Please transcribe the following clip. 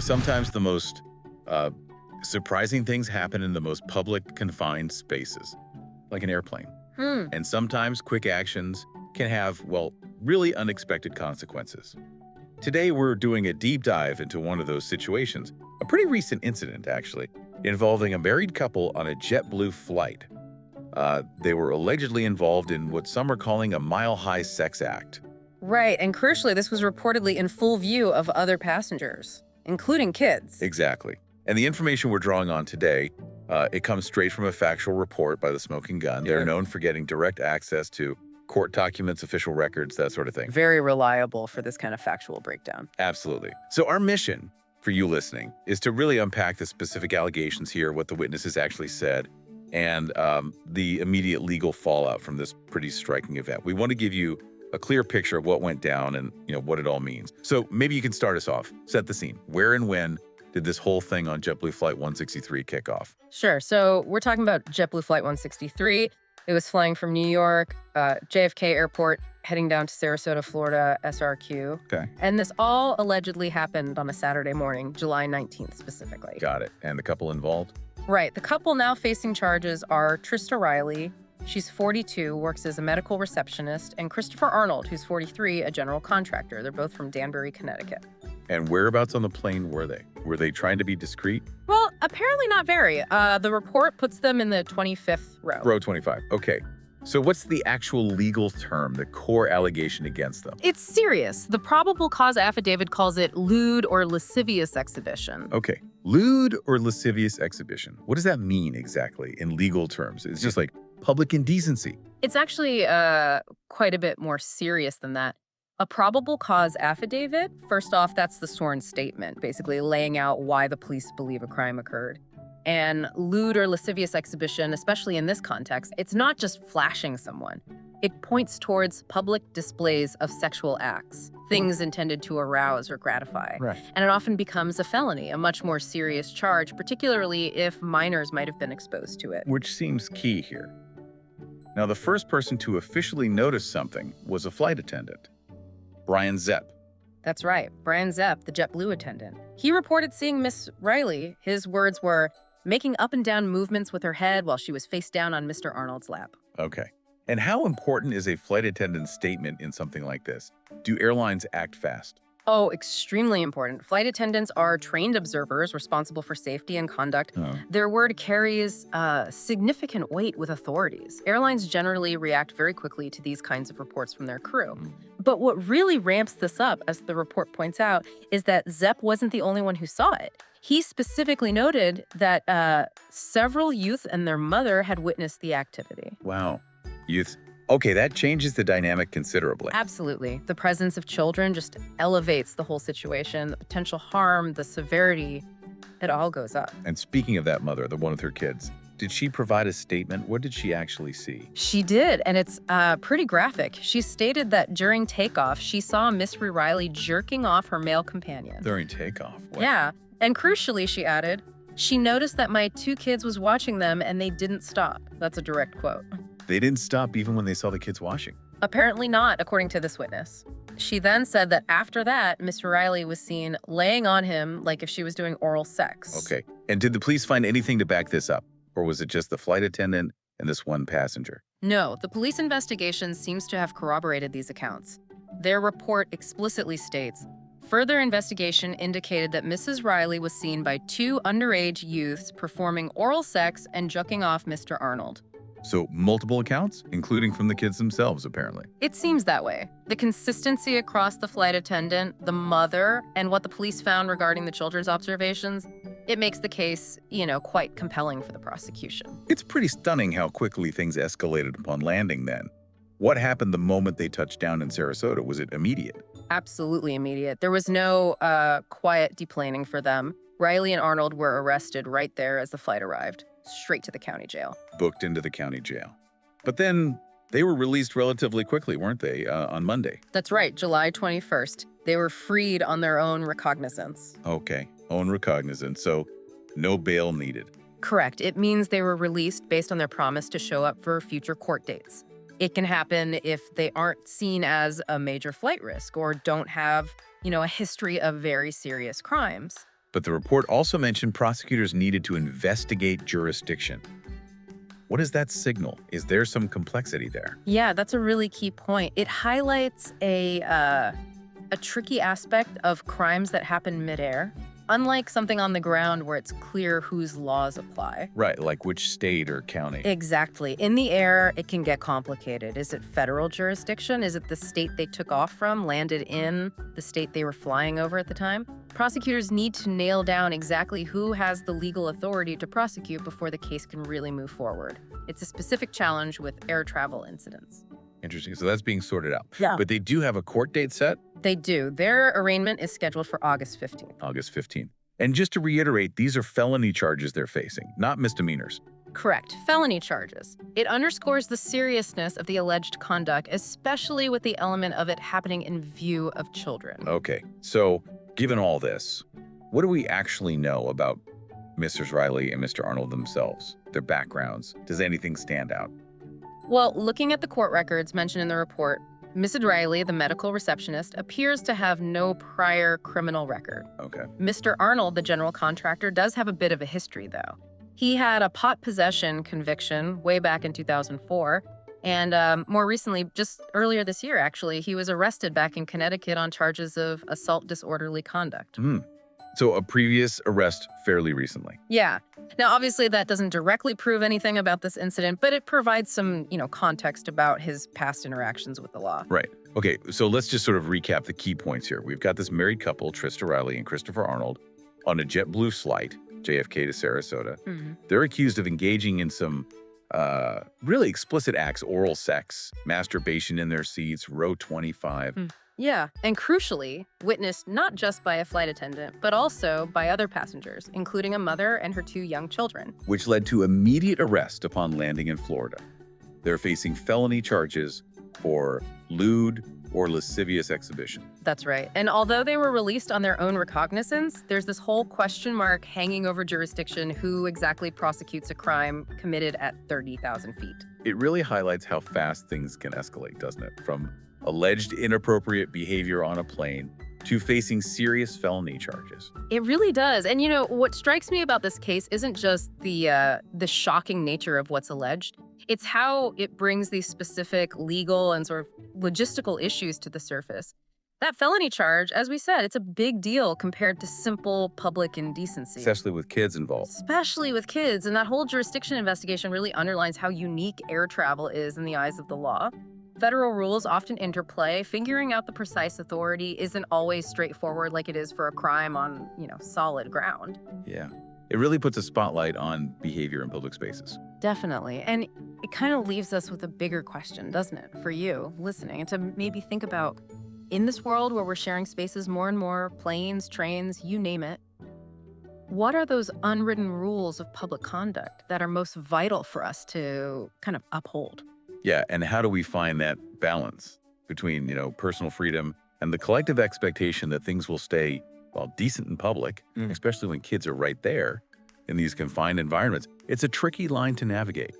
Sometimes the most surprising things happen in the most public, confined spaces, like an airplane. And sometimes quick actions can have, well, really unexpected consequences. Today, we're doing a deep dive into one of those situations, a pretty recent incident, actually, involving a married couple on a JetBlue flight. They were allegedly involved in what some are calling a mile-high sex act. Right, and crucially, this was reportedly in full view of other passengers, including kids. Exactly. And the information we're drawing on today, it comes straight from a factual report by the Smoking Gun. They're known for getting direct access to court documents, official records, that sort of thing. Very reliable for this kind of factual breakdown. Absolutely. So our mission for you listening is to really unpack the specific allegations here, what the witnesses actually said, and the immediate legal fallout from this pretty striking event. We want to give you a clear picture of what went down and what it all means. So maybe you can start us off, set the scene. Where and when did this whole thing on JetBlue Flight 163 kick off? Sure. So we're talking about JetBlue Flight 163. It was flying from New York, JFK Airport, heading down to Sarasota, Florida, SRQ. Okay. And this all allegedly happened on a Saturday morning, July 19th specifically. Got it. And the couple involved? Right. The couple now facing charges are Trista Reilly. She's 42, works as a medical receptionist, and Christopher Arnold, who's 43, a general contractor. They're both from Danbury, Connecticut. And whereabouts on the plane were they? Were they trying to be discreet? Well, apparently not very. The report puts them in the 25th row. Row 25. Okay. So what's the actual legal term, the core allegation against them? It's serious. The probable cause affidavit calls it lewd or lascivious exhibition. Okay. Lewd or lascivious exhibition. What does that mean exactly in legal terms? It's just like public indecency. It's actually quite a bit more serious than that. A probable cause affidavit, first off, that's the sworn statement, basically laying out why the police believe a crime occurred. And lewd or lascivious exhibition, especially in this context, it's not just flashing someone. It points towards public displays of sexual acts, things intended to arouse or gratify. Right. And it often becomes a felony, a much more serious charge, particularly if minors might have been exposed to it. Which seems key here. Now, the first person to officially notice something was a flight attendant, Brian Zepp. That's right, Brian Zepp, the JetBlue attendant. He reported seeing Miss Reilly. His words were, making up and down movements with her head while she was face down on Mr. Arnold's lap. Okay. And how important is a flight attendant's statement in something like this? Do airlines act fast? Oh, extremely important. Flight attendants are trained observers responsible for safety and conduct. Their word carries significant weight with authorities. Airlines generally react very quickly to these kinds of reports from their crew. But what really ramps this up, as the report points out, is that Zepp wasn't the only one who saw it. He specifically noted that several youth and their mother had witnessed the activity. Wow. Youth. Okay, that changes the dynamic considerably. Absolutely. The presence of children just elevates the whole situation, the potential harm, the severity, it all goes up. And speaking of that mother, the one with her kids, did she provide a statement? What did she actually see? She did, and it's pretty graphic. She stated that during takeoff, she saw Miss Reilly jerking off her male companion. During takeoff? What? Yeah, and crucially, she added, she noticed that my 2 kids was watching them and they didn't stop. That's a direct quote. They didn't stop even when they saw the kids washing? Apparently not, according to this witness. She then said that after that, Miss Reilly was seen laying on him like if she was doing oral sex. Okay. And did the police find anything to back this up? Or was it just the flight attendant and this one passenger? No, the police investigation seems to have corroborated these accounts. Their report explicitly states, further investigation indicated that Mrs. Reilly was seen by 2 underage youths performing oral sex and jucking off Mr. Arnold. So multiple accounts, including from the kids themselves, apparently. It seems that way. The consistency across the flight attendant, the mother, and what the police found regarding the children's observations, it makes the case, quite compelling for the prosecution. It's pretty stunning how quickly things escalated upon landing then. What happened the moment they touched down in Sarasota? Was it immediate? Absolutely immediate. There was no quiet deplaning for them. Reilly and Arnold were arrested right there as the flight arrived, straight to the county jail. Booked into the county jail. But then they were released relatively quickly, weren't they, on Monday? That's right, July 21st. They were freed on their own recognizance. Okay, own recognizance, so no bail needed. Correct. It means they were released based on their promise to show up for future court dates. It can happen if they aren't seen as a major flight risk or don't have, a history of very serious crimes. But the report also mentioned prosecutors needed to investigate jurisdiction. What does that signal? Is there some complexity there? Yeah, that's a really key point. It highlights a tricky aspect of crimes that happen midair, unlike something on the ground where it's clear whose laws apply. Right, like which state or county. Exactly. In the air, it can get complicated. Is it federal jurisdiction? Is it the state they took off from, landed in the state they were flying over at the time? Prosecutors need to nail down exactly who has the legal authority to prosecute before the case can really move forward. It's a specific challenge with air travel incidents. Interesting. So that's being sorted out. Yeah. But they do have a court date set? They do. Their arraignment is scheduled for August 15th. August 15th. And just to reiterate, these are felony charges they're facing, not misdemeanors. Correct. Felony charges. It underscores the seriousness of the alleged conduct, especially with the element of it happening in view of children. Okay. So given all this, what do we actually know about Mrs. Reilly and Mr. Arnold themselves, their backgrounds? Does anything stand out? Well, looking at the court records mentioned in the report, Mrs. Reilly, the medical receptionist, appears to have no prior criminal record. Okay. Mr. Arnold, the general contractor, does have a bit of a history, though. He had a pot possession conviction way back in 2004, and more recently, just earlier this year, actually, he was arrested back in Connecticut on charges of assault disorderly conduct. So a previous arrest fairly recently. Yeah. Now, obviously, that doesn't directly prove anything about this incident, but it provides some, context about his past interactions with the law. Right. Okay, so let's just sort of recap the key points here. We've got this married couple, Trista Reilly and Christopher Arnold, on a JetBlue flight, JFK to Sarasota. They're accused of engaging in some really explicit acts, oral sex, masturbation in their seats, row 25. Yeah, and crucially, witnessed not just by a flight attendant, but also by other passengers, including a mother and her 2 young children. Which led to immediate arrest upon landing in Florida. They're facing felony charges for lewd or lascivious exhibition. That's right. And although they were released on their own recognizance, there's this whole question mark hanging over jurisdiction: who exactly prosecutes a crime committed at 30,000 feet? It really highlights how fast things can escalate, doesn't it? From alleged inappropriate behavior on a plane to facing serious felony charges. It really does. And what strikes me about this case isn't just the shocking nature of what's alleged. It's how it brings these specific legal and sort of logistical issues to the surface. That felony charge, as we said, it's a big deal compared to simple public indecency. Especially with kids involved. Especially with kids. And that whole jurisdiction investigation really underlines how unique air travel is in the eyes of the law. Federal rules often interplay. Figuring out the precise authority isn't always straightforward like it is for a crime on, solid ground. Yeah. It really puts a spotlight on behavior in public spaces. Definitely. And it kind of leaves us with a bigger question, doesn't it, for you listening, and to maybe think about, in this world where we're sharing spaces more and more, planes, trains, you name it, what are those unwritten rules of public conduct that are most vital for us to kind of uphold? Yeah, and how do we find that balance between, personal freedom and the collective expectation that things will stay, decent in public, especially when kids are right there in these confined environments? It's a tricky line to navigate.